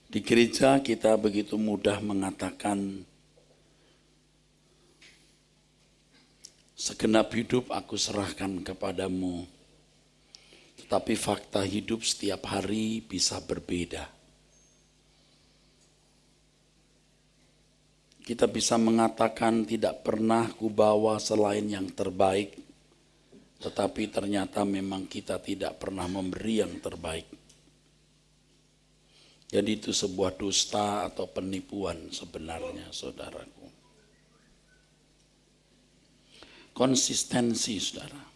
Di gereja kita begitu mudah mengatakan, segenap hidup aku serahkan kepadamu. Tetapi fakta hidup setiap hari bisa berbeda. Kita bisa mengatakan tidak pernah kubawa selain yang terbaik, tetapi ternyata memang kita tidak pernah memberi yang terbaik. Jadi itu sebuah dusta atau penipuan sebenarnya, saudaraku. Konsistensi, saudara.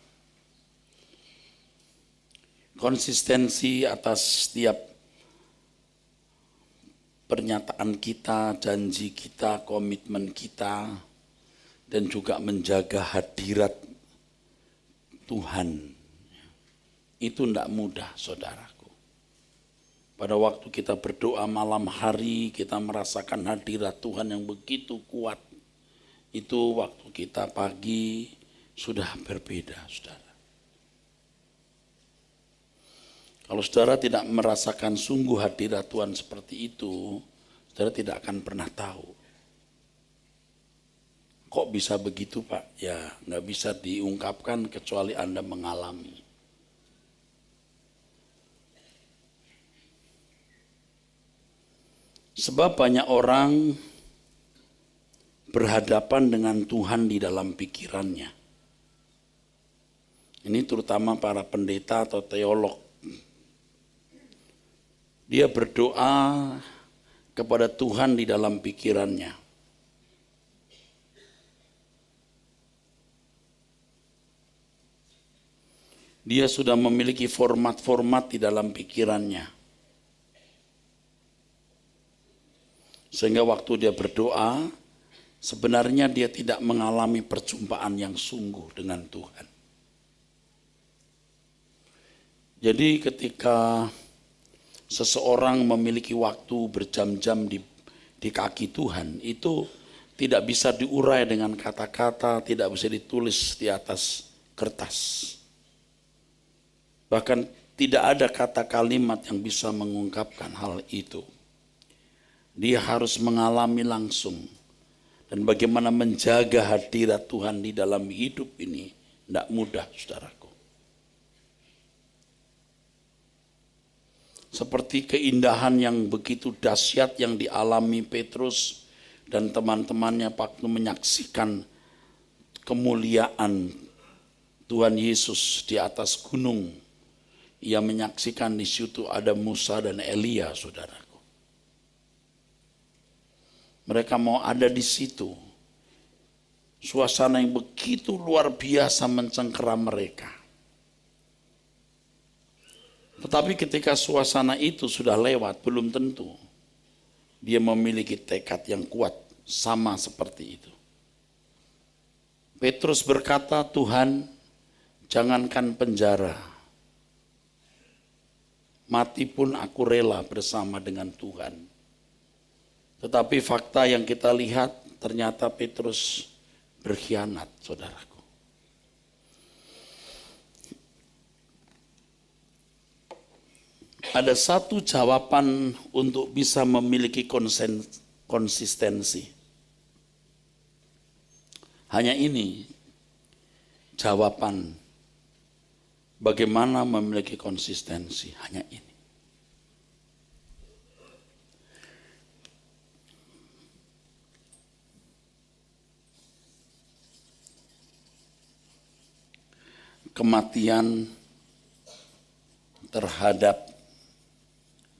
Konsistensi atas setiap pernyataan kita, janji kita, komitmen kita, dan juga menjaga hadirat Tuhan. Itu tidak mudah, saudaraku. Pada waktu kita berdoa malam hari, kita merasakan hadirat Tuhan yang begitu kuat. Itu waktu kita pagi sudah berbeda, saudara. Kalau saudara tidak merasakan sungguh hadirat Tuhan seperti itu, saudara tidak akan pernah tahu. Kok bisa begitu, Pak? Ya, nggak bisa diungkapkan kecuali Anda mengalami. Sebab banyak orang berhadapan dengan Tuhan di dalam pikirannya. Ini terutama para pendeta atau teolog. Dia berdoa kepada Tuhan di dalam pikirannya. Dia sudah memiliki format-format di dalam pikirannya. Sehingga waktu dia berdoa, sebenarnya dia tidak mengalami perjumpaan yang sungguh dengan Tuhan. Jadi ketika seseorang memiliki waktu berjam-jam di kaki Tuhan, itu tidak bisa diurai dengan kata-kata, tidak bisa ditulis di atas kertas. Bahkan tidak ada kata kalimat yang bisa mengungkapkan hal itu. Dia harus mengalami langsung. Dan bagaimana menjaga hadirat Tuhan di dalam hidup ini tidak mudah, saudaraku. Seperti keindahan yang begitu dahsyat yang dialami Petrus dan teman-temannya waktu menyaksikan kemuliaan Tuhan Yesus di atas gunung. Ia menyaksikan di situ ada Musa dan Elia, saudaraku. Mereka mau ada di situ. Suasana yang begitu luar biasa mencengkeram mereka. Tetapi ketika suasana itu sudah lewat, belum tentu dia memiliki tekad yang kuat, sama seperti itu. Petrus berkata, Tuhan, jangankan penjara, mati pun aku rela bersama dengan Tuhan. Tetapi fakta yang kita lihat, ternyata Petrus berkhianat, saudaraku. Ada satu jawaban untuk bisa memiliki konsistensi. Hanya ini jawaban bagaimana memiliki konsistensi, hanya ini. Kematian terhadap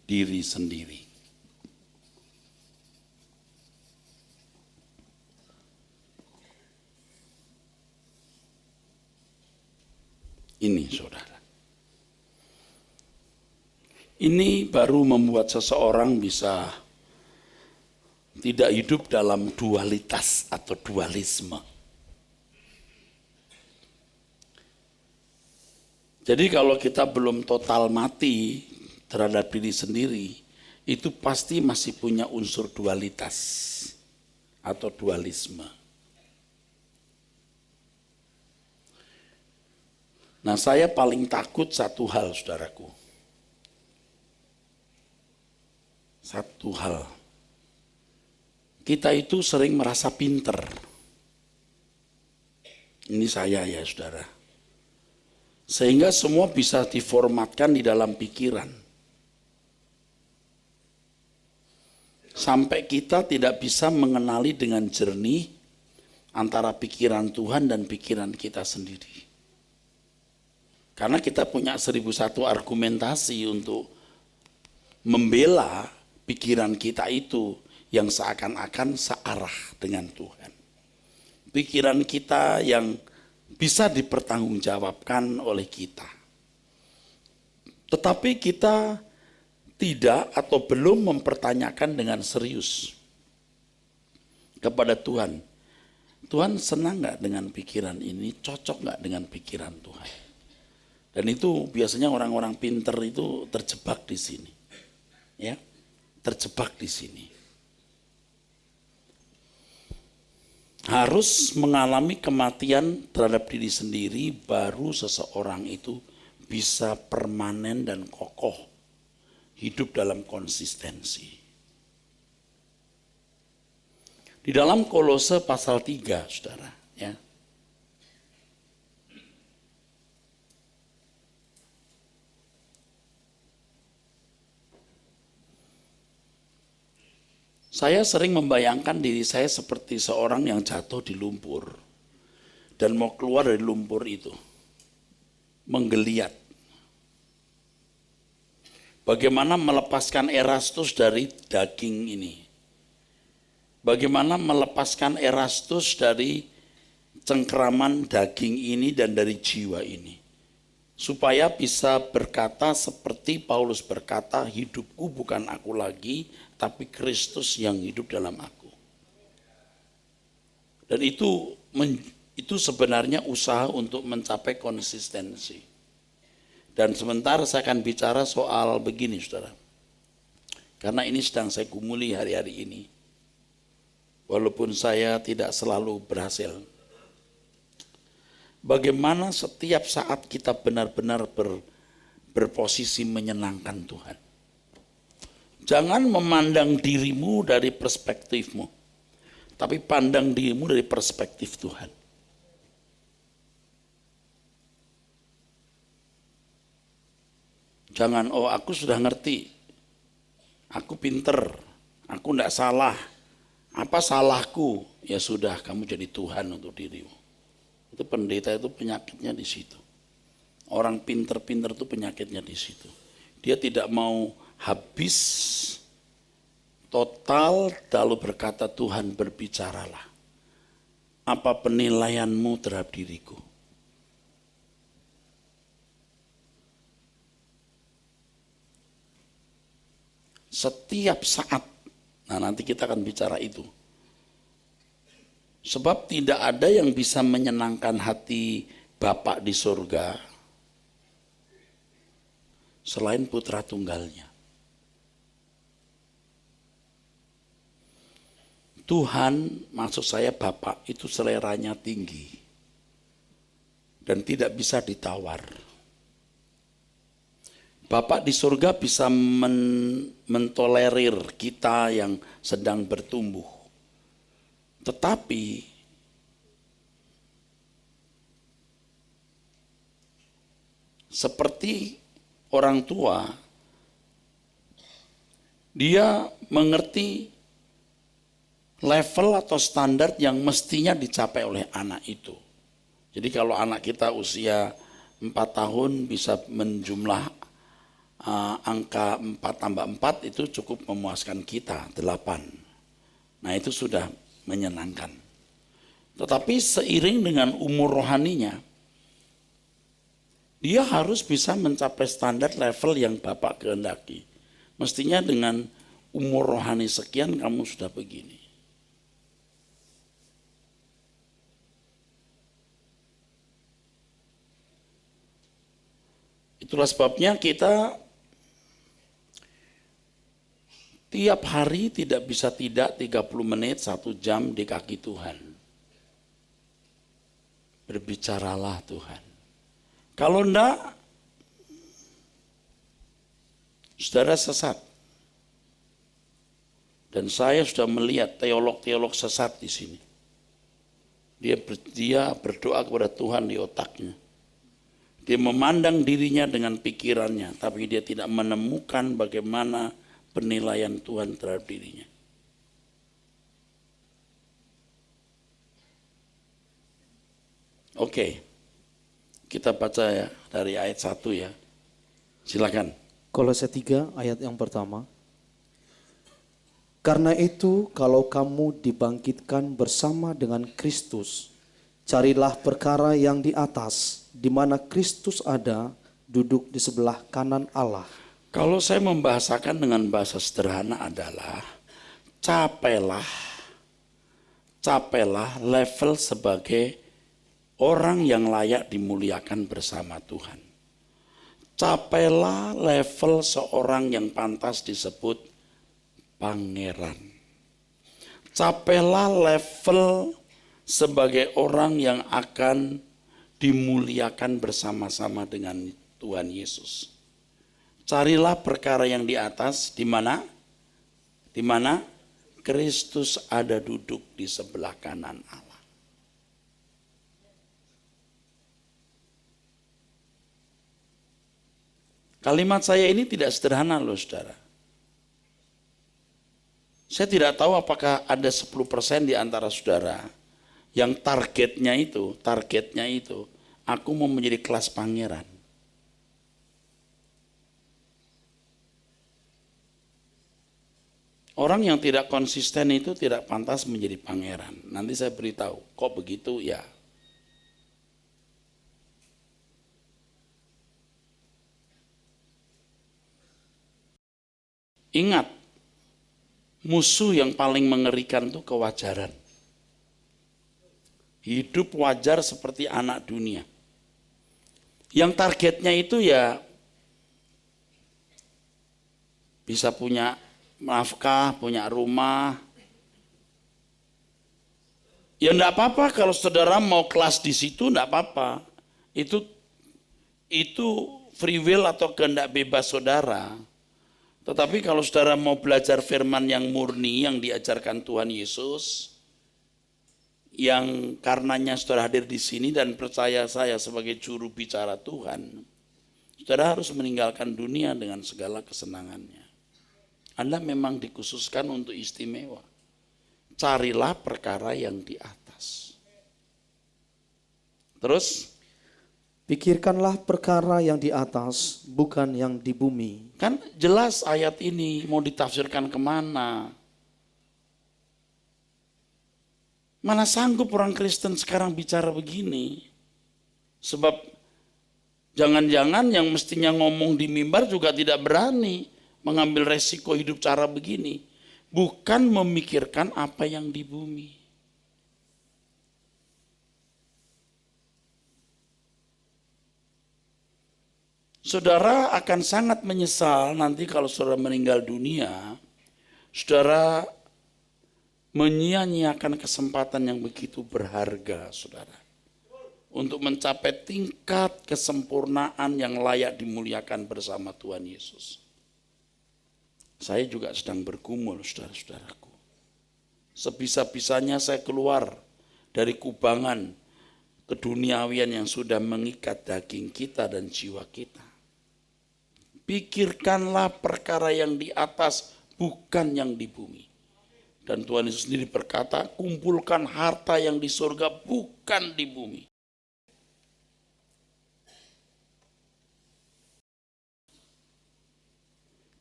diri sendiri. Ini, saudara. Ini baru membuat seseorang bisa tidak hidup dalam dualitas atau dualisme. Jadi kalau kita belum total mati terhadap diri sendiri, itu pasti masih punya unsur dualitas atau dualisme. Nah, saya paling takut satu hal, saudaraku. Satu hal. Kita itu sering merasa pinter. Ini saya ya, saudara. Sehingga semua bisa diformatkan di dalam pikiran. Sampai kita tidak bisa mengenali dengan jernih antara pikiran Tuhan dan pikiran kita sendiri. Karena kita punya 1001 argumentasi untuk membela pikiran kita itu yang seakan-akan searah dengan Tuhan. Pikiran kita yang bisa dipertanggungjawabkan oleh kita. Tetapi kita tidak atau belum mempertanyakan dengan serius kepada Tuhan. Tuhan senang gak dengan pikiran ini? Cocok gak dengan pikiran Tuhan? Dan itu biasanya orang-orang pinter itu terjebak di sini. Ya, terjebak di sini. Harus mengalami kematian terhadap diri sendiri baru seseorang itu bisa permanen dan kokoh hidup dalam konsistensi. Di dalam Kolose pasal 3, saudara, ya. Saya sering membayangkan diri saya seperti seorang yang jatuh di lumpur dan mau keluar dari lumpur itu, menggeliat. Bagaimana melepaskan Erastus dari daging ini? Bagaimana melepaskan Erastus dari cengkeraman daging ini dan dari jiwa ini? Supaya bisa berkata seperti Paulus berkata, hidupku bukan aku lagi, tapi Kristus yang hidup dalam aku. Dan itu sebenarnya usaha untuk mencapai konsistensi. Dan sebentar saya akan bicara soal begini, saudara. Karena ini sedang saya gumuli hari-hari ini. walaupun saya tidak selalu berhasil. Bagaimana setiap saat kita benar-benar berposisi menyenangkan Tuhan. Jangan memandang dirimu dari perspektifmu, tapi pandang dirimu dari perspektif Tuhan. Jangan, oh aku sudah ngerti, aku pinter, aku tidak salah, apa salahku? Ya sudah, kamu jadi Tuhan untuk dirimu. Itu pendeta itu penyakitnya di situ. Orang pinter-pinter itu penyakitnya di situ. Dia tidak mau habis total lalu berkata, Tuhan berbicaralah. Apa penilaianmu terhadap diriku? Setiap saat. Nah, nanti kita akan bicara itu. Sebab tidak ada yang bisa menyenangkan hati Bapa di surga selain putra tunggalnya. Tuhan, maksud saya Bapa itu seleranya tinggi dan tidak bisa ditawar. Bapa di surga bisa mentolerir kita yang sedang bertumbuh. Tetapi seperti orang tua, dia mengerti level atau standar yang mestinya dicapai oleh anak itu. Jadi kalau anak kita usia 4 tahun bisa menjumlah angka 4 tambah 4 itu cukup memuaskan kita, 8. Nah itu sudah menyenangkan. Tetapi seiring dengan umur rohaninya, dia harus bisa mencapai standar level yang Bapak kehendaki. Mestinya dengan umur rohani sekian kamu sudah begini. Itulah sebabnya kita tiap hari tidak bisa tidak 30 menit, 1 jam di kaki Tuhan. Berbicaralah Tuhan. Kalau enggak, saudara sesat. Dan saya sudah melihat teolog-teolog sesat di sini. Dia berdoa kepada Tuhan di otaknya. Dia memandang dirinya dengan pikirannya, tapi dia tidak menemukan bagaimana penilaian Tuhan terhadap dirinya. Oke, kita baca ya dari ayat 1 ya. Silakan. Kolose 3 ayat yang pertama. Karena itu kalau kamu dibangkitkan bersama dengan Kristus, carilah perkara yang di atas, di mana Kristus ada, duduk di sebelah kanan Allah. Kalau saya membahasakan dengan bahasa sederhana adalah capailah level sebagai orang yang layak dimuliakan bersama Tuhan. Capailah level seorang yang pantas disebut pangeran. Capailah level sebagai orang yang akan dimuliakan bersama-sama dengan Tuhan Yesus. Carilah perkara yang di atas, di mana? Di mana Kristus ada duduk di sebelah kanan Allah. Kalimat saya ini tidak sederhana loh saudara. Saya tidak tahu apakah ada 10% di antara saudara yang targetnya itu, aku mau menjadi kelas pangeran. Orang yang tidak konsisten itu tidak pantas menjadi pangeran. Nanti saya beritahu, kok begitu ya. Ingat, musuh yang paling mengerikan itu kewajaran. Hidup wajar seperti anak dunia. Yang targetnya itu ya bisa punya nafkah, punya rumah, Ya enggak apa-apa kalau saudara mau kelas di situ, enggak apa-apa. Itu free will atau kehendak bebas saudara. Tetapi kalau saudara mau belajar firman yang murni yang diajarkan Tuhan Yesus, yang karenanya saudara hadir di sini dan percaya saya sebagai juru bicara Tuhan, saudara harus meninggalkan dunia dengan segala kesenangannya. Anda memang dikhususkan untuk istimewa. Carilah perkara yang di atas. Terus, pikirkanlah perkara yang di atas, bukan yang di bumi. kan jelas ayat ini mau ditafsirkan kemana? Mana sanggup orang Kristen sekarang bicara begini? Sebab jangan-jangan yang mestinya ngomong di mimbar juga tidak berani mengambil resiko hidup cara begini. Bukan memikirkan apa yang di bumi. Saudara akan sangat menyesal nanti kalau saudara meninggal dunia, saudara menyia-nyiakan kesempatan yang begitu berharga, saudara. Untuk mencapai tingkat kesempurnaan yang layak dimuliakan bersama Tuhan Yesus. Saya juga sedang bergumul, saudara-saudaraku. Sebisa-bisanya saya keluar dari kubangan keduniawian yang sudah mengikat daging kita dan jiwa kita. Pikirkanlah perkara yang di atas, bukan yang di bumi. Dan Tuhan Yesus sendiri berkata, kumpulkan harta yang di surga, bukan di bumi.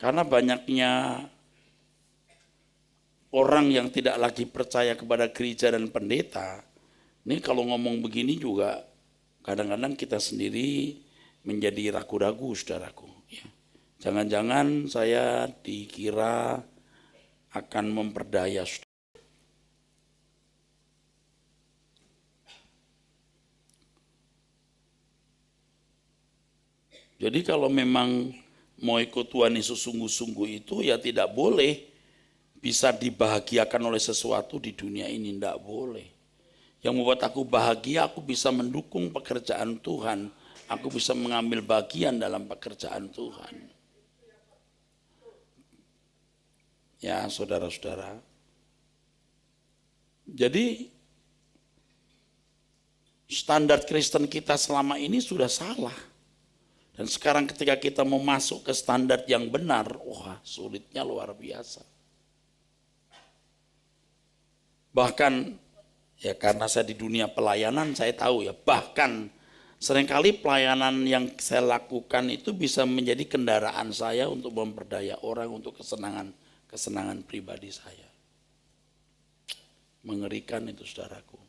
Karena banyaknya orang yang tidak lagi percaya kepada gereja dan pendeta, ini kalau ngomong begini juga kadang-kadang kita sendiri menjadi ragu-ragu, saudaraku. Ya. Jangan-jangan saya dikira akan memperdaya, saudara. Jadi kalau memang mau ikut Tuhan Yesus sungguh-sungguh itu ya tidak boleh bisa dibahagiakan oleh sesuatu di dunia ini, tidak boleh. Yang membuat aku bahagia, aku bisa mendukung pekerjaan Tuhan, aku bisa mengambil bagian dalam pekerjaan Tuhan. Ya saudara-saudara, jadi standar Kristen kita selama ini sudah salah. Dan sekarang ketika kita mau masuk ke standar yang benar, wah sulitnya luar biasa. Bahkan ya karena saya di dunia pelayanan saya tahu ya, bahkan seringkali pelayanan yang saya lakukan itu bisa menjadi kendaraan saya untuk memperdaya orang untuk kesenangan pribadi saya. Mengerikan itu saudaraku.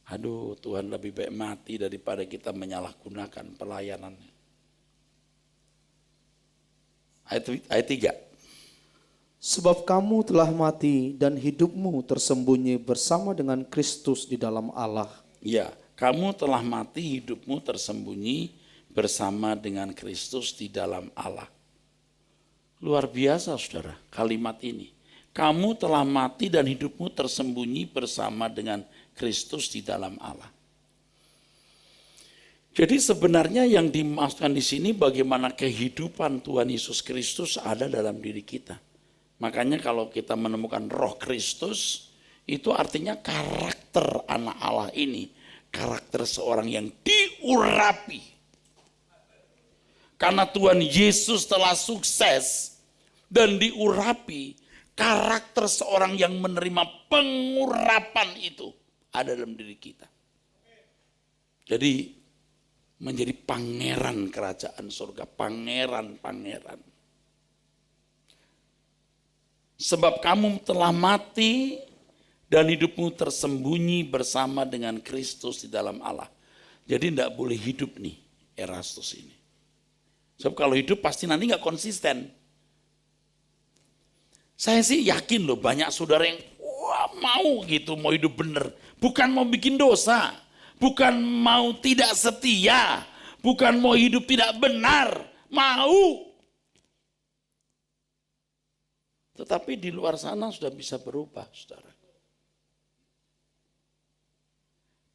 Aduh, Tuhan lebih baik mati daripada kita menyalahgunakan pelayanannya. Ayat 3. Sebab kamu telah mati dan hidupmu tersembunyi bersama dengan Kristus di dalam Allah. Ya, kamu telah mati, hidupmu tersembunyi bersama dengan Kristus di dalam Allah. Luar biasa saudara, kalimat ini. Kamu telah mati dan hidupmu tersembunyi bersama dengan Kristus di dalam Allah. Jadi sebenarnya yang dimaksudkan di sini bagaimana kehidupan Tuhan Yesus Kristus ada dalam diri kita. Makanya kalau kita menemukan roh Kristus, itu artinya karakter anak Allah ini. Karakter seorang yang diurapi. Karena Tuhan Yesus telah sukses dan diurapi, karakter seorang yang menerima pengurapan itu ada dalam diri kita. Jadi menjadi pangeran kerajaan surga, pangeran-pangeran. Sebab kamu telah mati dan hidupmu tersembunyi bersama dengan Kristus di dalam Allah. Jadi tidak boleh hidup nih Erastus ini. Sebab kalau hidup pasti nanti nggak konsisten. Saya sih yakin loh banyak saudara yang mau gitu, mau hidup benar. Bukan mau bikin dosa, bukan mau tidak setia, bukan mau hidup tidak benar, mau. Tetapi di luar sana sudah bisa berubah, saudara.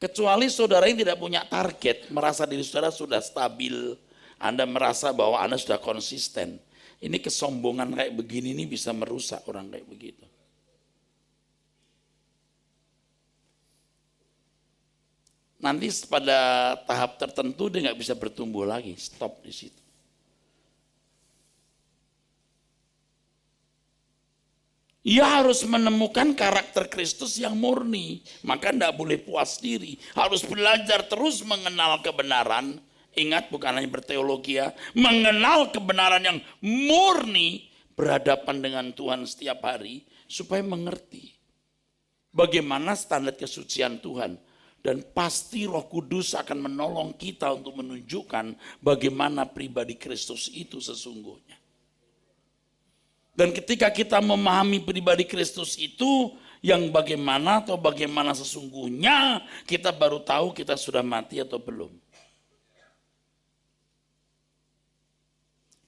Kecuali saudara yang tidak punya target, merasa diri saudara sudah stabil, Anda merasa bahwa Anda sudah konsisten. Ini kesombongan kayak begini ini bisa merusak orang kayak begitu. Nanti pada tahap tertentu dia nggak bisa bertumbuh lagi, stop di situ. Ia harus menemukan karakter Kristus yang murni, maka tidak boleh puas diri. Harus belajar terus mengenal kebenaran. Ingat, bukan hanya berteologi ya, mengenal kebenaran yang murni, berhadapan dengan Tuhan setiap hari, supaya mengerti bagaimana standar kesucian Tuhan. Dan pasti Roh Kudus akan menolong kita untuk menunjukkan bagaimana pribadi Kristus itu sesungguhnya. Dan ketika kita memahami pribadi Kristus itu, yang bagaimana atau bagaimana sesungguhnya, kita baru tahu kita sudah mati atau belum.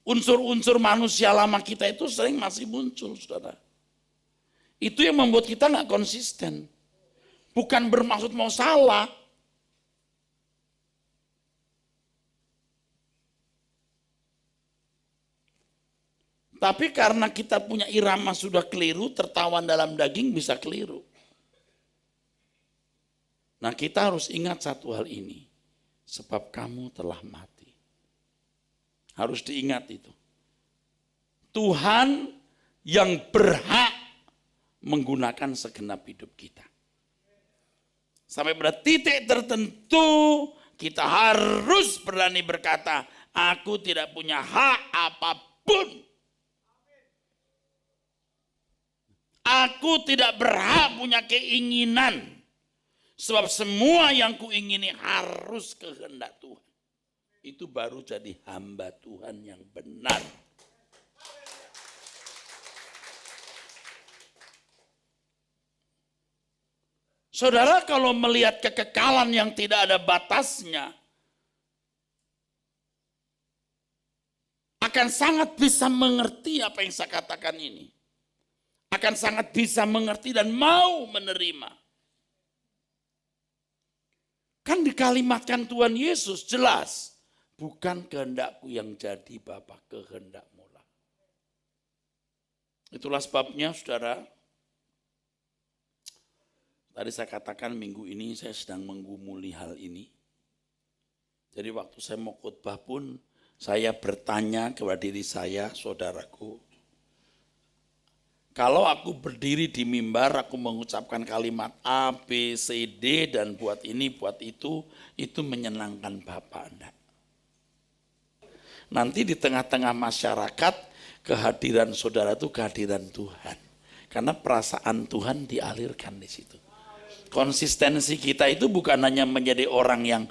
Unsur-unsur manusia lama kita itu sering masih muncul, saudara. Itu yang membuat kita nggak konsisten. Bukan bermaksud mau salah. Tapi karena kita punya irama sudah keliru, tertawan dalam daging bisa keliru. Nah, kita harus ingat satu hal ini. Sebab kamu telah mati. Harus diingat itu. Tuhan yang berhak menggunakan segenap hidup kita. Sampai pada titik tertentu, kita harus berani berkata, aku tidak punya hak apapun. Aku tidak berhak punya keinginan. Sebab semua yang kuingini harus kehendak Tuhan. Itu baru jadi hamba Tuhan yang benar. Saudara, kalau melihat kekekalan yang tidak ada batasnya, akan sangat bisa mengerti apa yang saya katakan ini. Akan sangat bisa mengerti dan mau menerima. Kan dikalimatkan Tuhan Yesus jelas, bukan kehendakku yang jadi Bapa, kehendakmu lah. Itulah sebabnya saudara, tadi saya katakan minggu ini saya sedang menggumuli hal ini. Jadi waktu saya mau khotbah pun saya bertanya kepada diri saya, saudaraku, kalau aku berdiri di mimbar, aku mengucapkan kalimat A, B, C, D, dan buat ini, buat itu menyenangkan Bapak enggak? Nanti di tengah-tengah masyarakat, kehadiran saudara itu kehadiran Tuhan. Karena perasaan Tuhan dialirkan di situ. Konsistensi kita itu bukan hanya menjadi orang yang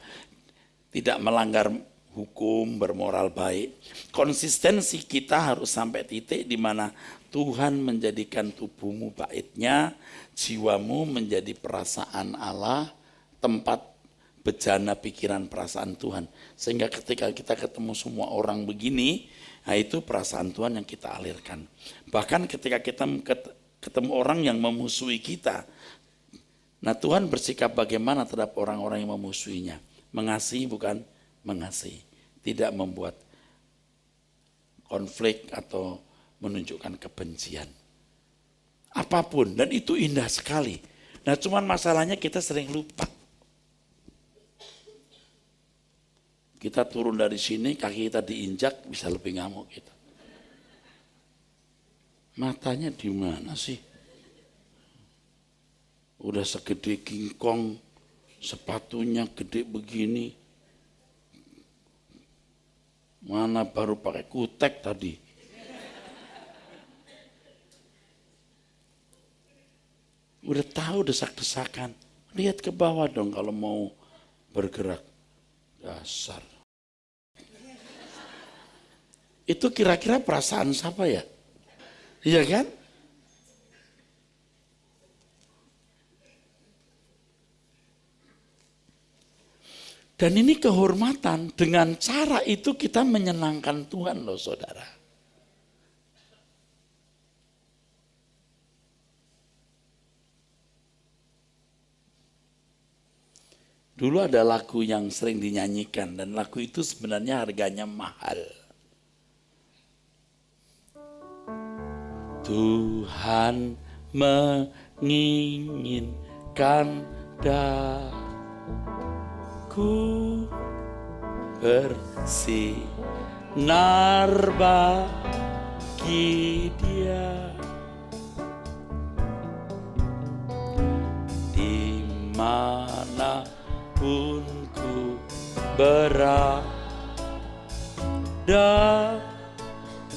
tidak melanggar hukum, bermoral baik. Konsistensi kita harus sampai titik di mana Tuhan menjadikan tubuhmu baitnya, jiwamu menjadi perasaan Allah, tempat bejana pikiran perasaan Tuhan. Sehingga ketika kita ketemu semua orang begini, nah itu perasaan Tuhan yang kita alirkan. Bahkan ketika kita ketemu orang yang memusuhi kita, nah Tuhan bersikap bagaimana terhadap orang-orang yang memusuhinya? Mengasihi bukan mengasihi. Tidak membuat konflik atau menunjukkan kebencian. Apapun, dan itu indah sekali. Nah cuman masalahnya kita sering lupa. Kita turun dari sini, kaki kita diinjak, bisa lebih ngamuk kita. Matanya di mana sih? Udah segede kingkong, sepatunya gede begini. Mana baru pakai kutek tadi. Udah tahu desak-desakan. Lihat ke bawah dong kalau mau bergerak. Dasar. Itu kira-kira perasaan siapa ya? Iya kan? Dan ini kehormatan, dengan cara itu kita menyenangkan Tuhan loh saudara. Dulu ada lagu yang sering dinyanyikan dan lagu itu sebenarnya harganya mahal. Tuhan menginginkan daku bersinar bagi Dia, dimanapun ku berada,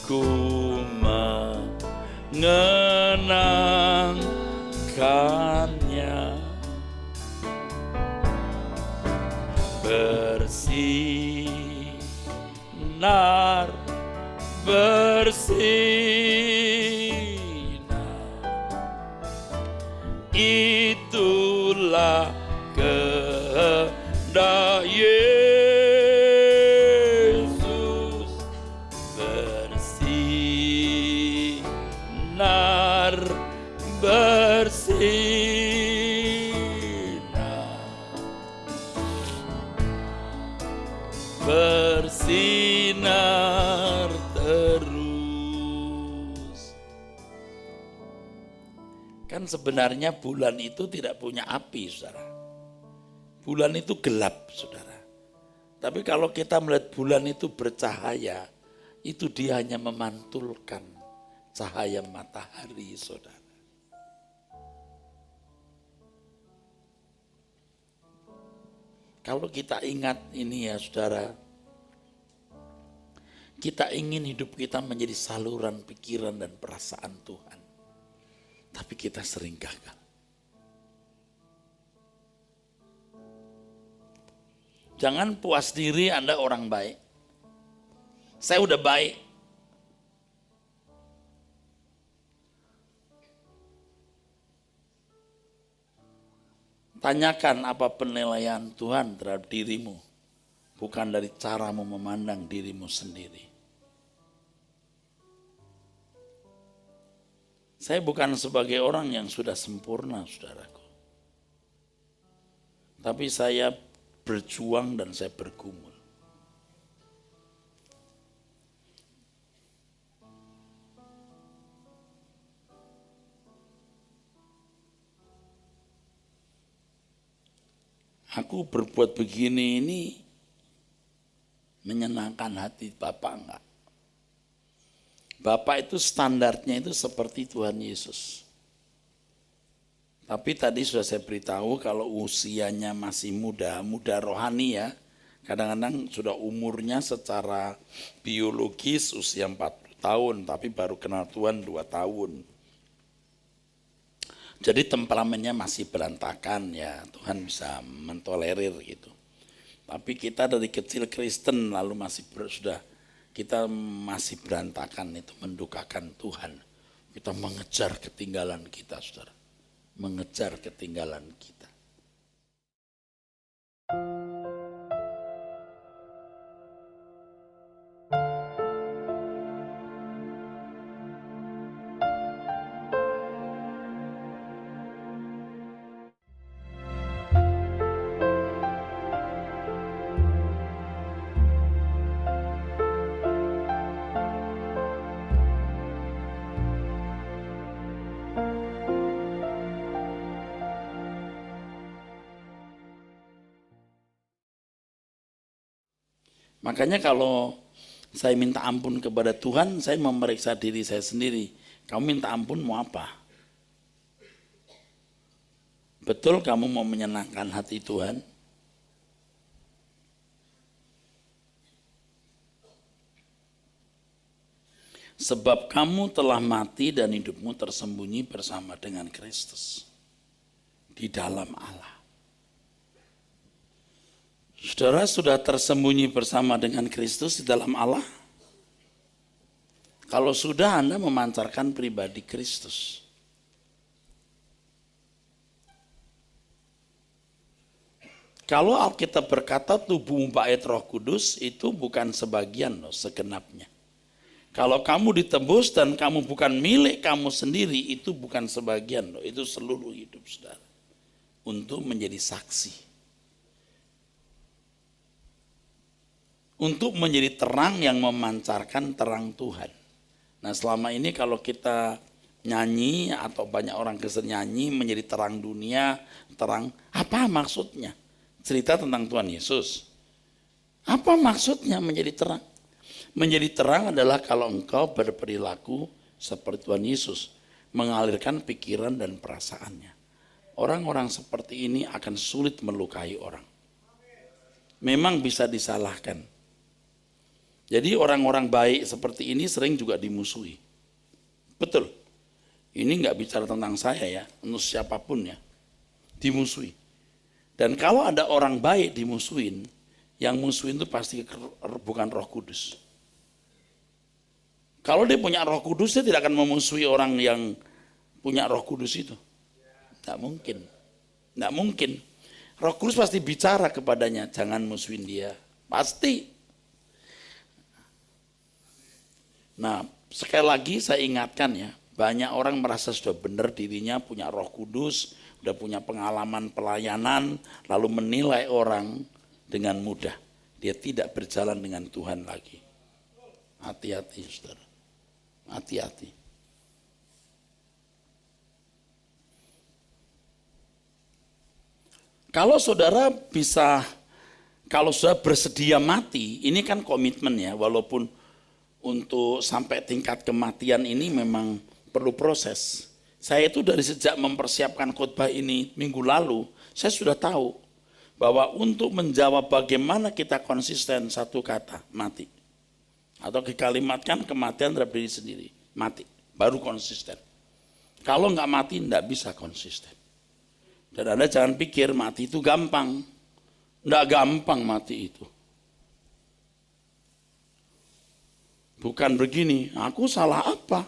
ku mengenangkannya. Bersinar, itulah kehendak Yesus. Bersinar, bersinar terus. Kan sebenarnya bulan itu tidak punya api, saudara. Bulan itu gelap, saudara. Tapi kalau kita melihat bulan itu bercahaya, itu dia hanya memantulkan cahaya matahari, saudara. Kalau kita ingat ini ya saudara, kita ingin hidup kita menjadi saluran pikiran dan perasaan Tuhan. Tapi kita sering gagal. Jangan puas diri Anda orang baik. Saya udah baik. Tanyakan apa penilaian Tuhan terhadap dirimu, bukan dari caramu memandang dirimu sendiri. Saya bukan sebagai orang yang sudah sempurna, saudaraku. Tapi saya berjuang dan saya bergumul. Aku berbuat begini ini menyenangkan hati Bapak enggak? Bapak itu standarnya itu seperti Tuhan Yesus. Tapi tadi sudah saya beritahu kalau usianya masih muda rohani ya. Kadang-kadang sudah umurnya secara biologis usia 40 tahun, tapi baru kenal Tuhan 2 tahun. Jadi temperamennya masih berantakan ya, Tuhan bisa mentolerir gitu. Tapi kita dari kecil Kristen lalu kita masih berantakan, itu mendukakan Tuhan. Kita mengejar ketinggalan kita, saudara. Mengejar ketinggalan kita. Makanya kalau saya minta ampun kepada Tuhan, saya memeriksa diri saya sendiri. Kamu minta ampun mau apa? Betul kamu mau menyenangkan hati Tuhan? Sebab kamu telah mati dan hidupmu tersembunyi bersama dengan Kristus di dalam Allah. Saudara sudah tersembunyi bersama dengan Kristus di dalam Allah? Kalau sudah, Anda memancarkan pribadi Kristus. Kalau Alkitab berkata tubuhmu bait Roh Kudus, itu bukan sebagian loh, segenapnya. Kalau kamu ditebus dan kamu bukan milik kamu sendiri, itu bukan sebagian loh, itu seluruh hidup saudara. Untuk menjadi saksi. untuk menjadi terang yang memancarkan terang Tuhan. Nah selama ini kalau kita nyanyi atau banyak orang Kristen nyanyi menjadi terang dunia, terang, apa maksudnya? Cerita tentang Tuhan Yesus. Apa maksudnya menjadi terang? Menjadi terang adalah kalau engkau berperilaku seperti Tuhan Yesus, mengalirkan pikiran dan perasaannya. Orang-orang seperti ini akan sulit melukai orang. Memang bisa disalahkan. Jadi orang-orang baik seperti ini sering juga dimusuhi. Betul. Ini nggak bicara tentang saya ya, untuk siapapun ya. Dimusuhi. Dan kalau ada orang baik dimusuhin, yang musuhin itu pasti bukan Roh Kudus. Kalau dia punya Roh Kudus, dia tidak akan memusuhi orang yang punya Roh Kudus itu. Tidak mungkin. Tidak mungkin. Roh Kudus pasti bicara kepadanya, jangan musuhin dia. Pasti. Nah, sekali lagi saya ingatkan ya, banyak orang merasa sudah benar dirinya, punya Roh Kudus, sudah punya pengalaman pelayanan, lalu menilai orang dengan mudah. Dia tidak berjalan dengan Tuhan lagi. Hati-hati, saudara. Hati-hati. Kalau saudara bisa, kalau saudara bersedia mati, ini kan komitmen ya, walaupun untuk sampai tingkat kematian ini memang perlu proses. Saya itu dari sejak mempersiapkan khotbah ini minggu lalu, saya sudah tahu bahwa untuk menjawab bagaimana kita konsisten satu kata, mati. Atau dikalimatkan kematian terhadap diri sendiri, mati, baru konsisten. Kalau nggak mati, nggak bisa konsisten. Dan Anda jangan pikir mati itu gampang. Nggak gampang mati itu. Bukan begini, aku salah apa?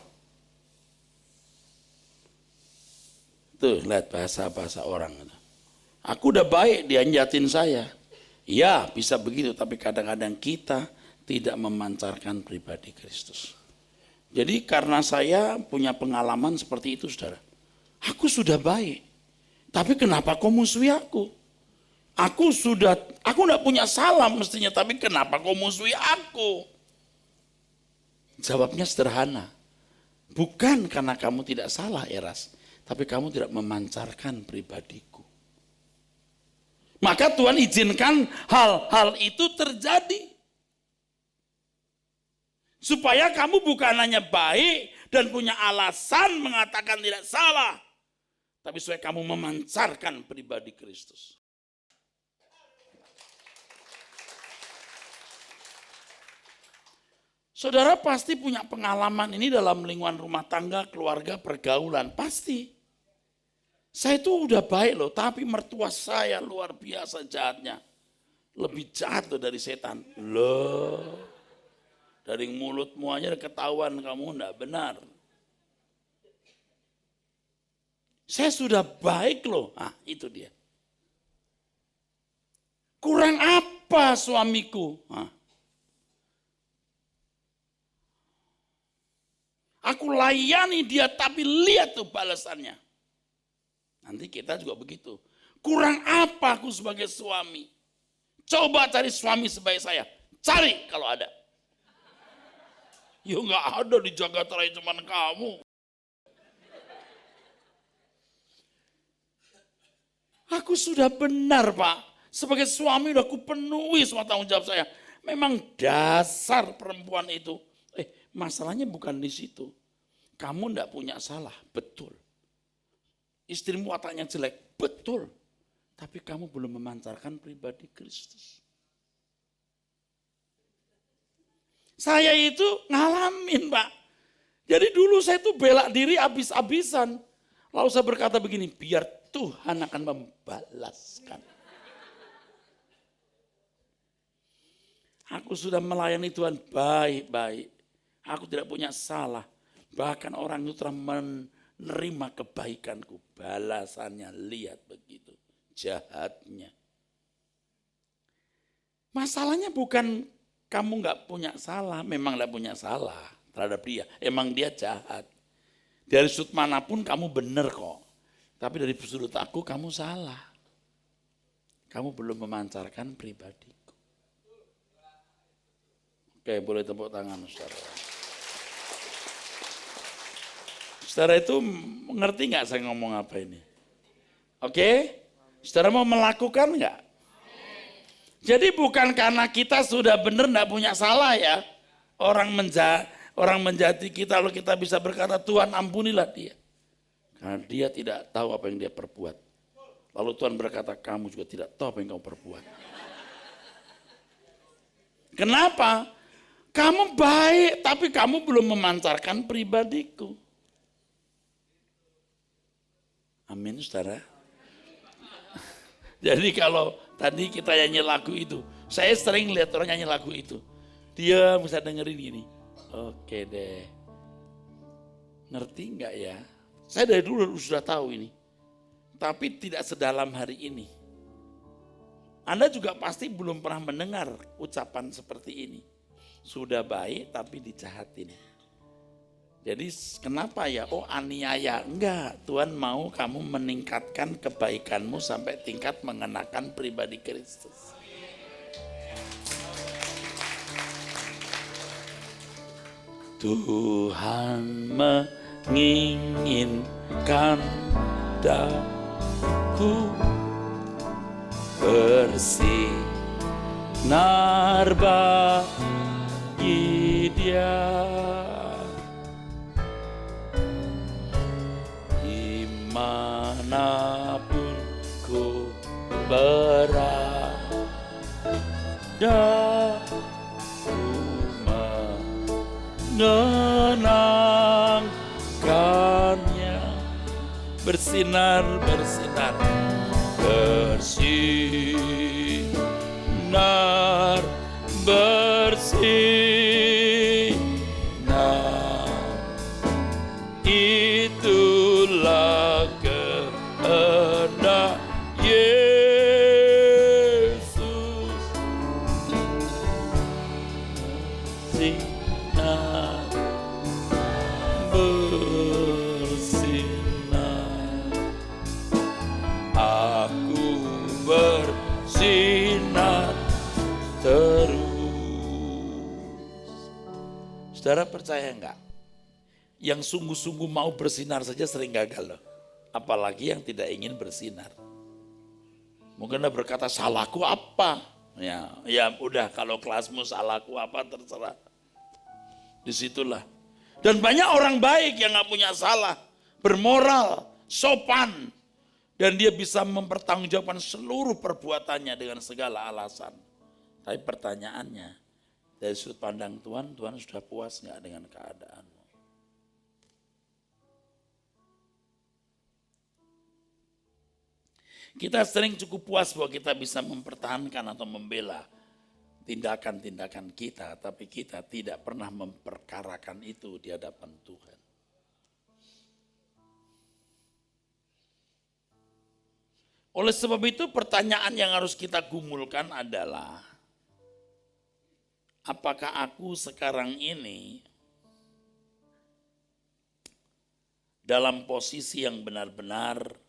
Tuh, lihat bahasa-bahasa orang. Aku udah baik, dia nyatin saya. Ya, bisa begitu, tapi kadang-kadang kita tidak memancarkan pribadi Kristus. Jadi karena saya punya pengalaman seperti itu, saudara. Aku sudah baik, tapi kenapa kau musuhi aku? Aku enggak punya salah mestinya, tapi kenapa kau musuhi aku? Jawabnya sederhana. Bukan karena kamu tidak salah, Eras, tapi kamu tidak memancarkan pribadiku. Maka Tuhan izinkan hal-hal itu terjadi. Supaya kamu bukan hanya baik dan punya alasan mengatakan tidak salah, tapi supaya kamu memancarkan pribadi Kristus. Saudara pasti punya pengalaman ini dalam lingkungan rumah tangga, keluarga, pergaulan. Pasti. Saya itu udah baik loh, tapi mertua saya luar biasa jahatnya. Lebih jahat loh dari setan. Loh. Dari mulutmu aja ketahuan kamu enggak benar. Saya sudah baik loh. Ah, itu dia. Kurang apa suamiku? Ah. Aku layani dia tapi lihat tuh balasannya. Nanti kita juga begitu. Kurang apa aku sebagai suami? Coba cari suami sebaik saya. Cari kalau ada. Ya nggak ada di jagat raya cuman kamu. Aku sudah benar Pak. Sebagai suami udah aku penuhi semua tanggung jawab saya. Memang dasar perempuan itu. Masalahnya bukan di situ. Kamu enggak punya salah, betul. Istrimu wataknya jelek, betul. Tapi kamu belum memancarkan pribadi Kristus. Saya itu ngalamin Pak. Jadi dulu saya itu bela diri habis-habisan. Lalu saya berkata begini, biar Tuhan akan membalaskan. Aku sudah melayani Tuhan baik-baik. Aku tidak punya salah. Bahkan orang itu telah menerima kebaikanku. Balasannya lihat begitu. Jahatnya. Masalahnya bukan kamu nggak punya salah, memang nggak punya salah terhadap dia. Emang dia jahat. Dari sudut manapun kamu benar kok. Tapi dari sudut aku kamu salah. Kamu belum memancarkan pribadiku. Oke, boleh tepuk tangan, saudara. Saudara itu mengerti nggak saya ngomong apa ini? Oke? Saudara mau melakukan nggak? Jadi bukan karena kita sudah benar nggak punya salah ya. Orang menjati kita lalu kita bisa berkata Tuhan ampunilah dia. Karena dia tidak tahu apa yang dia perbuat. Lalu Tuhan berkata kamu juga tidak tahu apa yang kamu perbuat. Kenapa? Kamu baik tapi kamu belum memancarkan pribadiku. Amin saudara. Jadi kalau tadi kita nyanyi lagu itu, saya sering lihat orang nyanyi lagu itu. Dia bisa dengerin gini, oke deh. Ngerti nggak ya? Saya dari dulu sudah tahu ini. Tapi tidak sedalam hari ini. Anda juga pasti belum pernah mendengar ucapan seperti ini. Sudah baik tapi dijahatin. Jadi kenapa ya? Oh aniaya. Enggak, Tuhan mau kamu meningkatkan kebaikanmu sampai tingkat mengenakan pribadi Kristus. Tuhan menginginkan daku bersinar bagi Dia. Dimanapun ku berada, ku mengenangkannya. Bersinar, bersinar, bersinar, bersinar. Itulah kehendak Yesus. Bersinar, bersinar. Aku bersinar terus. Saudara percaya enggak? Yang sungguh-sungguh mau bersinar saja sering gagal loh. Apalagi yang tidak ingin bersinar. Mungkin Anda berkata salahku apa? Ya udah kalau kelasmu salahku apa terserah. Disitulah. Dan banyak orang baik yang gak punya salah. Bermoral, sopan. Dan dia bisa mempertanggungjawabkan seluruh perbuatannya dengan segala alasan. Tapi pertanyaannya, dari sudut pandang Tuhan, Tuhan sudah puas gak dengan keadaanmu? Kita sering cukup puas bahwa kita bisa mempertahankan atau membela tindakan-tindakan kita, tapi kita tidak pernah memperkarakan itu di hadapan Tuhan. Oleh sebab itu pertanyaan yang harus kita gumulkan adalah, apakah aku sekarang ini dalam posisi yang benar-benar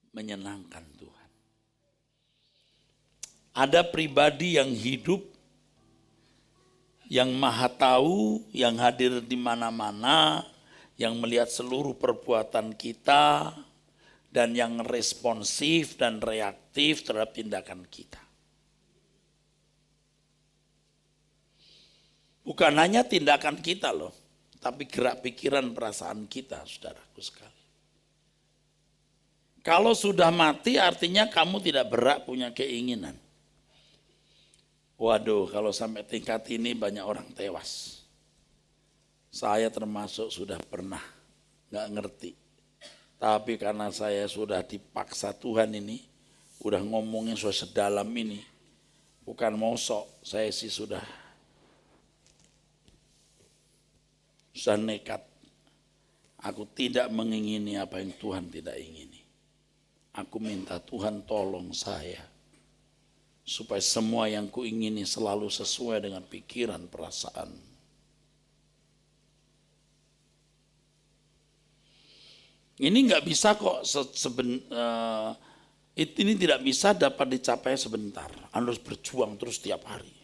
menyenangkan Tuhan? Ada pribadi yang hidup, yang maha tahu, yang hadir di mana-mana, yang melihat seluruh perbuatan kita, dan yang responsif dan reaktif terhadap tindakan kita. Bukan hanya tindakan kita loh, tapi gerak pikiran perasaan kita, saudaraku sekalian. Kalau sudah mati artinya kamu tidak berhak punya keinginan. Waduh, kalau sampai tingkat ini banyak orang tewas. Saya termasuk sudah pernah, gak ngerti. Tapi karena saya sudah dipaksa Tuhan ini, udah ngomongin sudah sedalam ini, bukan mosok, saya sih sudah nekat. Aku tidak mengingini apa yang Tuhan tidak ingini. Aku minta Tuhan tolong saya, supaya semua yang kuingini selalu sesuai dengan pikiran perasaan. Ini nggak bisa kok, ini tidak bisa dapat dicapai sebentar. Anda harus berjuang terus tiap hari.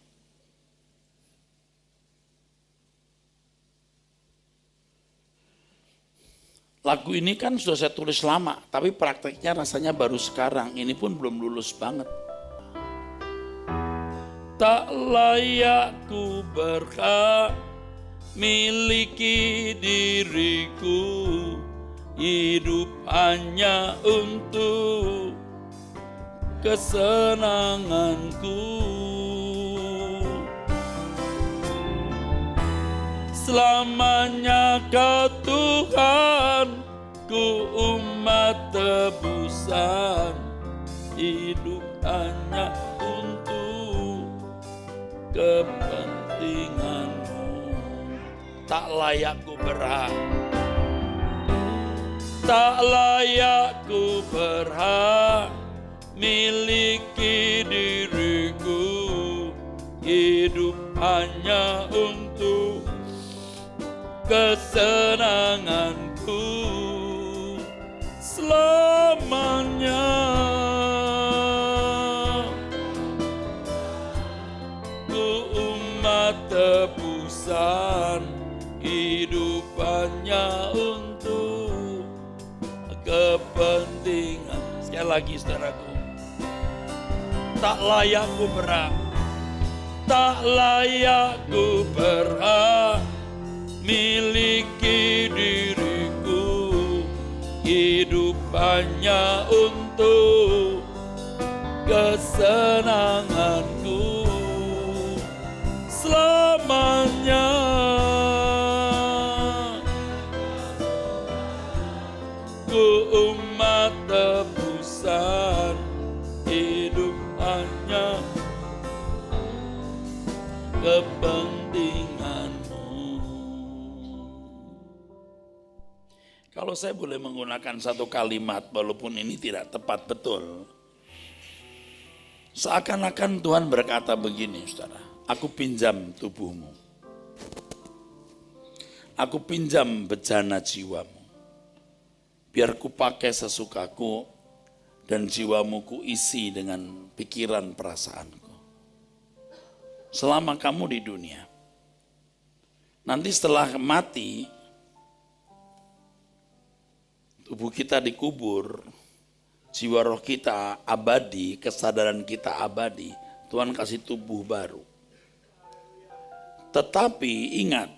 Lagu ini kan sudah saya tulis lama, tapi prakteknya rasanya baru sekarang. Ini pun belum lulus banget. Tak layak ku berhak miliki diriku, hidup hanya untuk kesenanganku. Selamanya Kau Tuhan, ku umat tebusan, hidup hanya untuk kepentingan-Mu. Tak layak ku berhak, tak layak ku berhak miliki diriku, hidup hanya untuk kesenanganku. Selamanya ku umat tebusan, hidup hanya untuk kepentingan. Sekali lagi saudaraku, tak layak ku berhak, tak layak ku berhak miliki diriku, hidup hanya untuk kesenanganku. Selamanya ku umat tebusan, hidup hanya kepentingan-Mu. Kalau saya boleh menggunakan satu kalimat, walaupun ini tidak tepat betul, seakan-akan Tuhan berkata begini, saudara, aku pinjam tubuhmu, aku pinjam bejana jiwamu, biar ku pakai sesukaku dan jiwamu ku isi dengan pikiran perasaanku. Selama kamu di dunia, nanti setelah mati, tubuh kita dikubur, jiwa roh kita abadi, kesadaran kita abadi, Tuhan kasih tubuh baru. Tetapi ingat,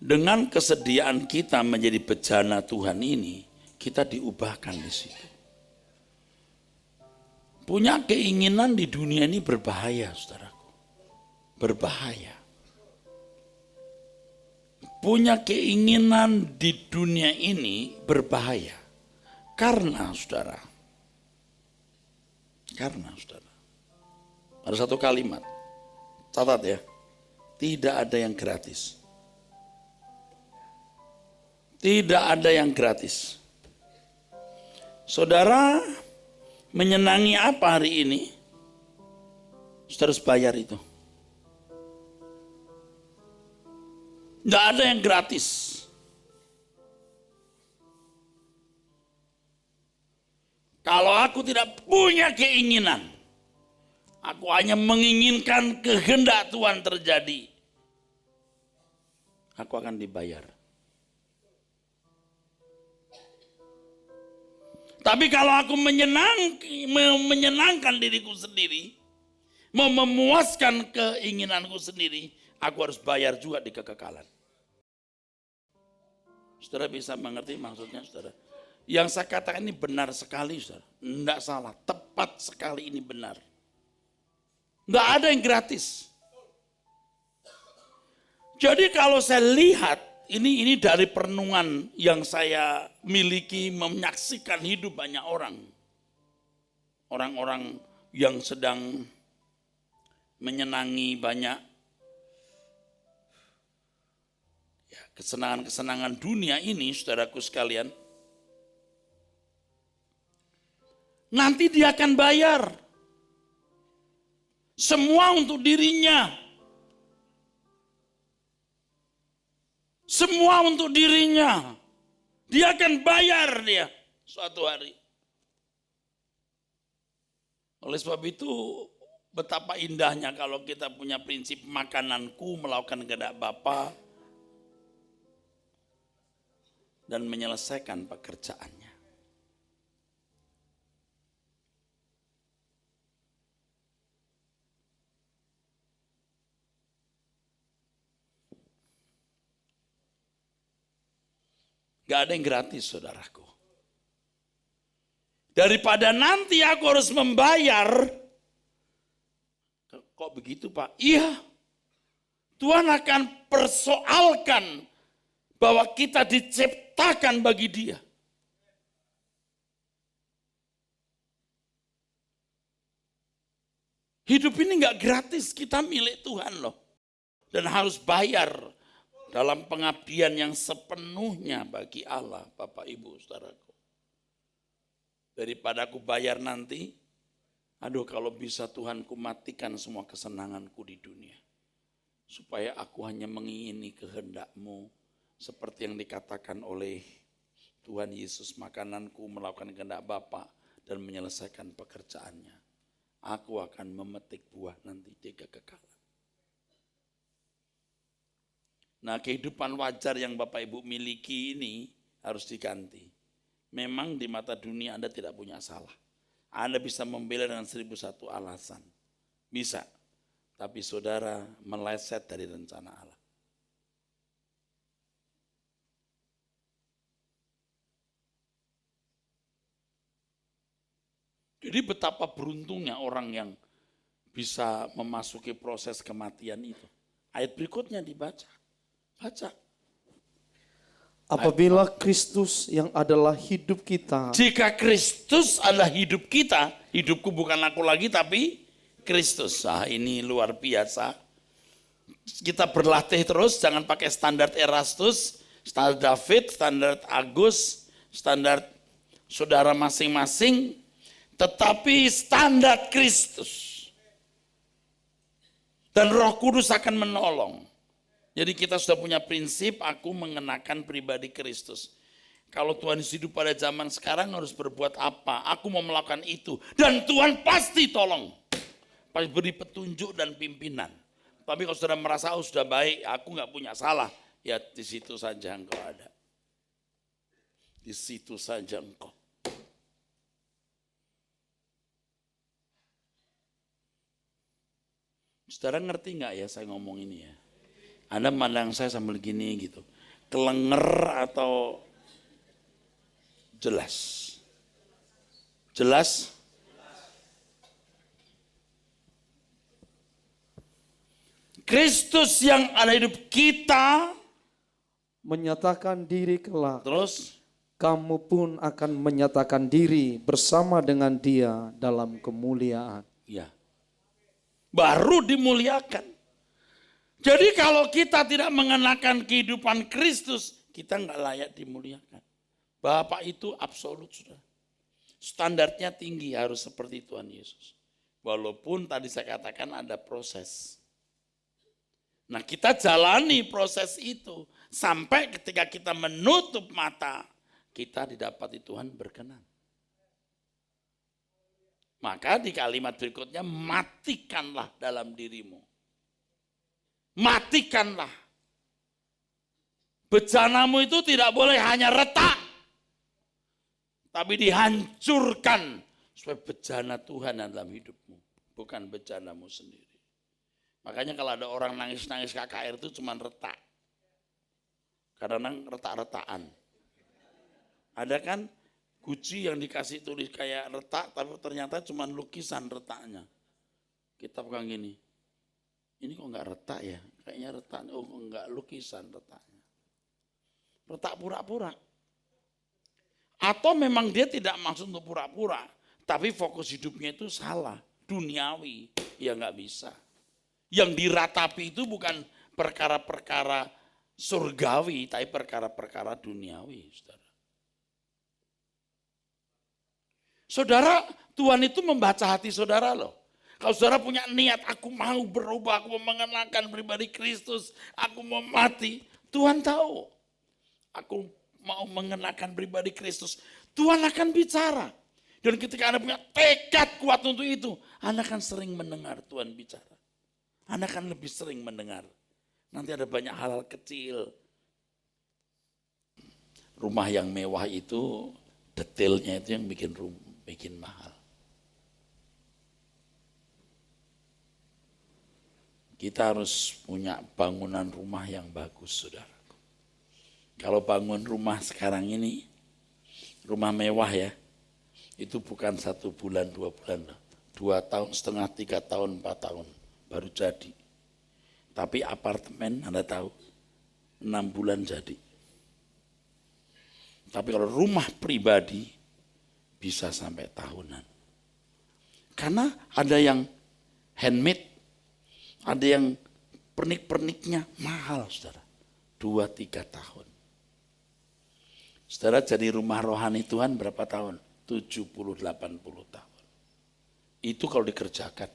dengan kesediaan kita menjadi bejana Tuhan ini, kita diubahkan di situ. Punya keinginan di dunia ini berbahaya, saudaraku. Berbahaya. Punya keinginan di dunia ini berbahaya. Karena saudara, ada satu kalimat, catat ya, tidak ada yang gratis. Tidak ada yang gratis. Saudara menyenangi apa hari ini? Saudara harus bayar itu. Tidak ada yang gratis. Kalau aku tidak punya keinginan, aku hanya menginginkan kehendak Tuhan terjadi, aku akan dibayar. Tapi kalau aku menyenangkan diriku sendiri, mau memuaskan keinginanku sendiri, aku harus bayar juga di kekekalan. Saudara bisa mengerti maksudnya, saudara? Yang saya katakan ini benar sekali, saudara. Tidak salah, tepat sekali, ini benar. Tidak ada yang gratis. Jadi kalau saya lihat, ini dari perenungan yang saya miliki, menyaksikan hidup banyak orang. Orang-orang yang sedang menyenangi banyak kesenangan-kesenangan dunia ini, saudaraku sekalian, nanti dia akan bayar. Semua untuk dirinya. Semua untuk dirinya. Dia akan bayar dia suatu hari. Oleh sebab itu, betapa indahnya kalau kita punya prinsip makananku melakukan kehendak Bapa. dan menyelesaikan pekerjaannya. Gak ada yang gratis, saudaraku. Daripada nanti aku harus membayar. Kok begitu, Pak? Iya. Tuhan akan persoalkan bahwa kita diciptakan bagi Dia. Hidup ini gak gratis, kita milik Tuhan loh. Dan harus bayar dalam pengabdian yang sepenuhnya bagi Allah, Bapak Ibu, saudaraku. Daripada aku bayar nanti, aduh kalau bisa Tuhan ku matikan semua kesenanganku di dunia. Supaya aku hanya mengingini kehendak-Mu, seperti yang dikatakan oleh Tuhan Yesus, makananku melakukan kehendak Bapa dan menyelesaikan pekerjaannya. Aku akan memetik buah nanti di kekekalan. Nah, kehidupan wajar yang Bapak Ibu miliki ini harus diganti. Memang di mata dunia Anda tidak punya salah. Anda bisa membela dengan 1001 alasan. Bisa. Tapi saudara meleset dari rencana Allah. Jadi betapa beruntungnya orang yang bisa memasuki proses kematian itu. Ayat berikutnya dibaca. Baca. Apabila Kristus yang adalah hidup kita. Jika Kristus adalah hidup kita, hidupku bukan aku lagi tapi Kristus. Ini luar biasa. Kita berlatih terus, jangan pakai standar Erastus, standar David, standar Agus, standar saudara masing-masing, tetapi standar Kristus. Dan Roh Kudus akan menolong. Jadi kita sudah punya prinsip, aku mengenakan pribadi Kristus. Kalau Tuhan hidup pada zaman sekarang harus berbuat apa? Aku mau melakukan itu. Dan Tuhan pasti tolong. Pasti beri petunjuk dan pimpinan. Tapi kalau sudah merasa, sudah baik, aku nggak punya salah. Ya di situ saja engkau ada. Di situ saja engkau. Saudara ngerti nggak ya saya ngomong ini ya? Anda mandang saya sambil gini gitu. Kelenger atau jelas? Jelas? Kristus yang ada hidup kita. Menyatakan diri kelak. Terus? Kamu pun akan menyatakan diri bersama dengan Dia dalam kemuliaan. Ya. Baru dimuliakan. Jadi kalau kita tidak mengenakan kehidupan Kristus, kita nggak layak dimuliakan. Bapa itu absolut sudah. Standarnya tinggi, harus seperti Tuhan Yesus. Walaupun tadi saya katakan ada proses. Nah kita jalani proses itu. Sampai ketika kita menutup mata, kita didapati Tuhan berkenan. Maka di kalimat berikutnya, matikanlah dalam dirimu. Matikanlah. Bejanamu itu tidak boleh hanya retak, tapi dihancurkan supaya bejana Tuhan dalam hidupmu, bukan bejanamu sendiri. Makanya kalau ada orang nangis-nangis KKR itu cuma retak. Karena retak-retakan. Ada kan Gucci yang dikasih tulis kayak retak, tapi ternyata cuma lukisan retaknya. Kita pegang gini. Ini kok enggak retak ya? Kayaknya retak. Oh enggak, lukisan retaknya. Retak pura-pura. Atau memang dia tidak maksud untuk pura-pura. Tapi fokus hidupnya itu salah. Duniawi. Ya enggak bisa. Yang diratapi itu bukan perkara-perkara surgawi. Tapi perkara-perkara duniawi. Saudara. Saudara, Tuhan itu membaca hati saudara loh. Kalau saudara punya niat, aku mau berubah, aku mau mengenakan pribadi Kristus, aku mau mati. Tuhan tahu, aku mau mengenakan pribadi Kristus. Tuhan akan bicara. Dan ketika Anda punya tekad kuat untuk itu, Anda akan sering mendengar Tuhan bicara. Anda akan lebih sering mendengar. Nanti ada banyak hal-hal kecil. rumah yang mewah itu detailnya itu yang bikin mahal. Kita harus punya bangunan rumah yang bagus, saudara. Kalau bangun rumah sekarang ini, rumah mewah ya, itu bukan 1 bulan, 2 bulan, 2 tahun setengah, 3 tahun, 4 tahun baru jadi. Tapi apartemen Anda tahu, 6 bulan jadi. Tapi kalau rumah pribadi bisa sampai tahunan. Karena ada yang handmade, ada yang pernik-perniknya mahal, saudara. 2-3 tahun. Saudara jadi rumah rohani Tuhan berapa tahun? 70-80 tahun. Itu kalau dikerjakan.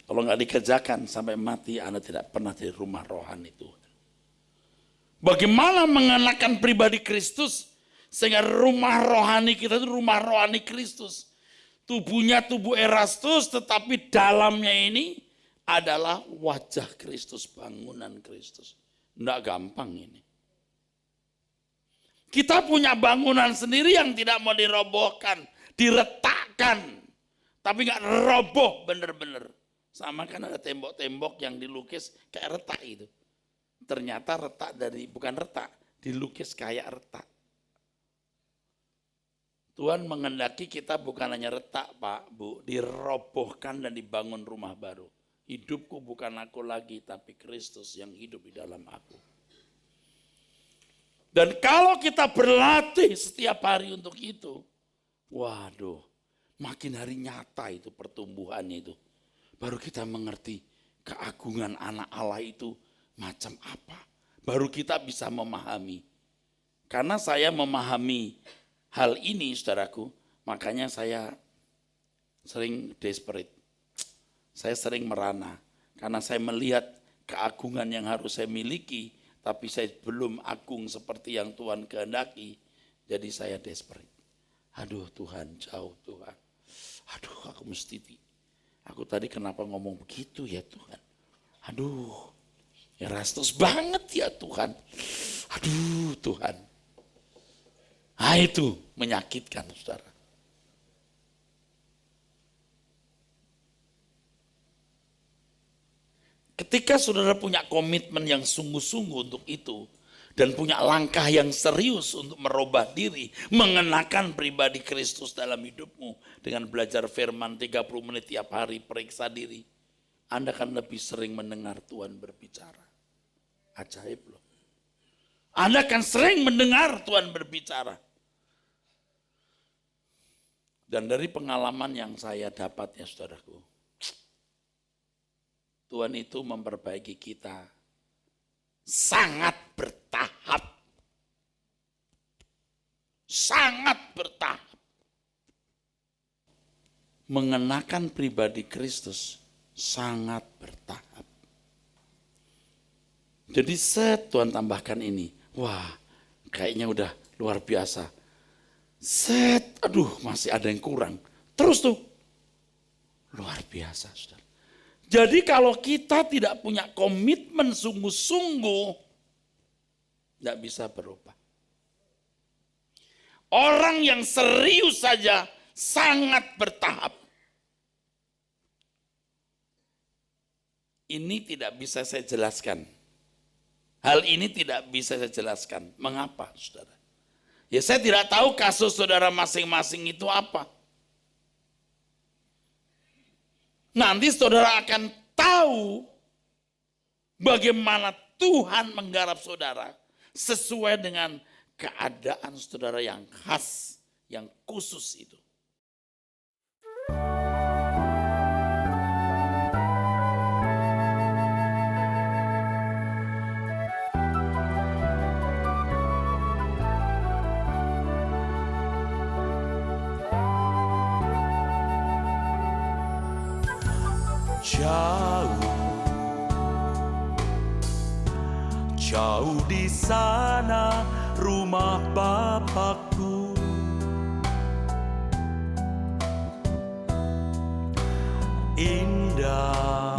Kalau nggak dikerjakan sampai mati, Anda tidak pernah jadi rumah rohani Tuhan. Bagaimana mengenakan pribadi Kristus sehingga rumah rohani kita itu rumah rohani Kristus. Tubuhnya tubuh Erastus, tetapi dalamnya ini adalah wajah Kristus, bangunan Kristus. Nggak gampang ini. Kita punya bangunan sendiri yang tidak mau dirobohkan, diretakkan, tapi nggak roboh bener-bener. Sama kan ada tembok-tembok yang dilukis kayak retak itu. Ternyata retak bukan retak, dilukis kayak retak. Tuhan mengendaki kita bukan hanya retak, Pak, Bu, dirobohkan dan dibangun rumah baru. Hidupku bukan aku lagi, tapi Kristus yang hidup di dalam aku. Dan kalau kita berlatih setiap hari untuk itu, waduh, makin hari nyata itu pertumbuhannya itu. Baru kita mengerti keagungan anak Allah itu macam apa. Baru kita bisa memahami. Karena saya memahami hal ini, saudaraku, makanya saya sering desperate. Saya sering merana karena saya melihat keagungan yang harus saya miliki, tapi saya belum agung seperti yang Tuhan kehendaki. Jadi saya desperate. Aduh Tuhan, jauh Tuhan. Aduh aku tadi kenapa ngomong begitu ya Tuhan. Aduh, Erastus banget ya Tuhan. Aduh Tuhan. Nah itu menyakitkan, saudara. Ketika saudara punya komitmen yang sungguh-sungguh untuk itu, dan punya langkah yang serius untuk merubah diri, mengenakan pribadi Kristus dalam hidupmu, dengan belajar firman 30 menit tiap hari, periksa diri, Anda akan lebih sering mendengar Tuhan berbicara. Ajaib loh. Anda akan sering mendengar Tuhan berbicara. Dan dari pengalaman yang saya dapat ya saudaraku, Tuhan itu memperbaiki kita sangat bertahap. Sangat bertahap. Mengenakan pribadi Kristus sangat bertahap. Jadi Tuhan tambahkan ini. Wah, kayaknya udah luar biasa. Aduh masih ada yang kurang. Terus tuh, luar biasa saudara. Jadi kalau kita tidak punya komitmen sungguh-sungguh, tidak bisa berubah. Orang yang serius saja sangat bertahap. Ini tidak bisa saya jelaskan. Hal ini tidak bisa saya jelaskan. Mengapa, saudara? Ya saya tidak tahu kasus saudara masing-masing itu apa. Nanti saudara akan tahu bagaimana Tuhan menggarap saudara sesuai dengan keadaan saudara yang khas, yang khusus itu. Jauh di sana rumah Bapakku, indah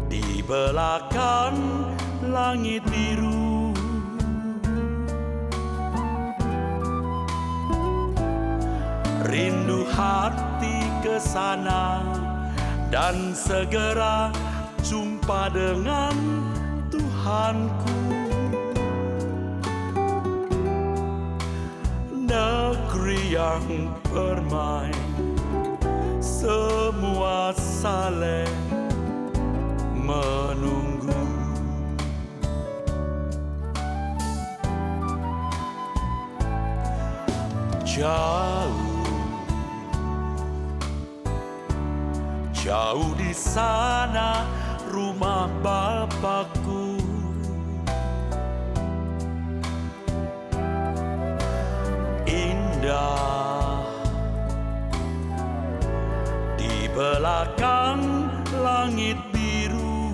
di belakang langit biru. hati ke sana dan segera jumpa dengan Tuhanku. Negeri yang permai, semua saling menunggu. Jauh di sana rumah Bapakku. Indah di belakang langit biru.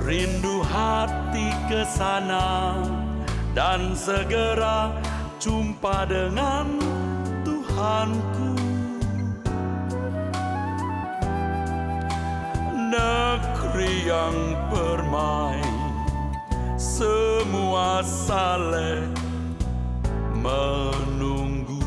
Rindu hati ke sana dan segera jumpa dengan Tuhanku. Negeri yang permai, semua saling menunggu.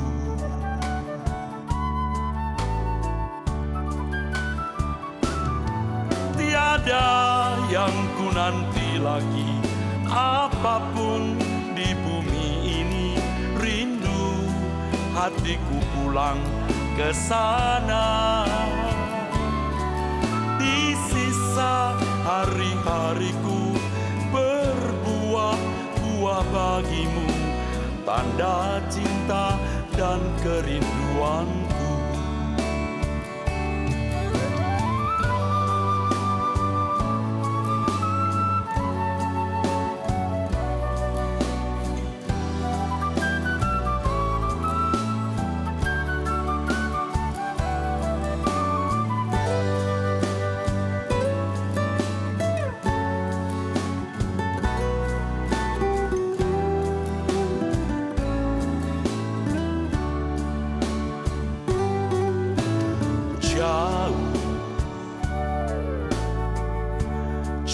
Tiada yang ku nanti lagi, apapun di bumi ini. Rindu hatiku pulang ke sana. Di sisa hari-hariku berbuah-buah bagimu, tanda cinta dan kerinduanku.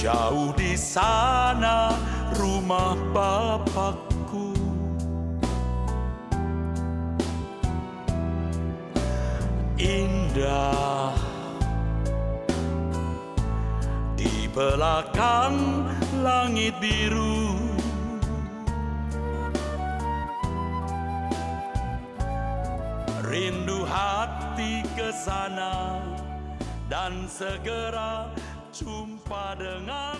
Jauh di sana rumah Bapakku. Indah di belakang langit biru. Rindu hati ke sana dan segera jumpa dengan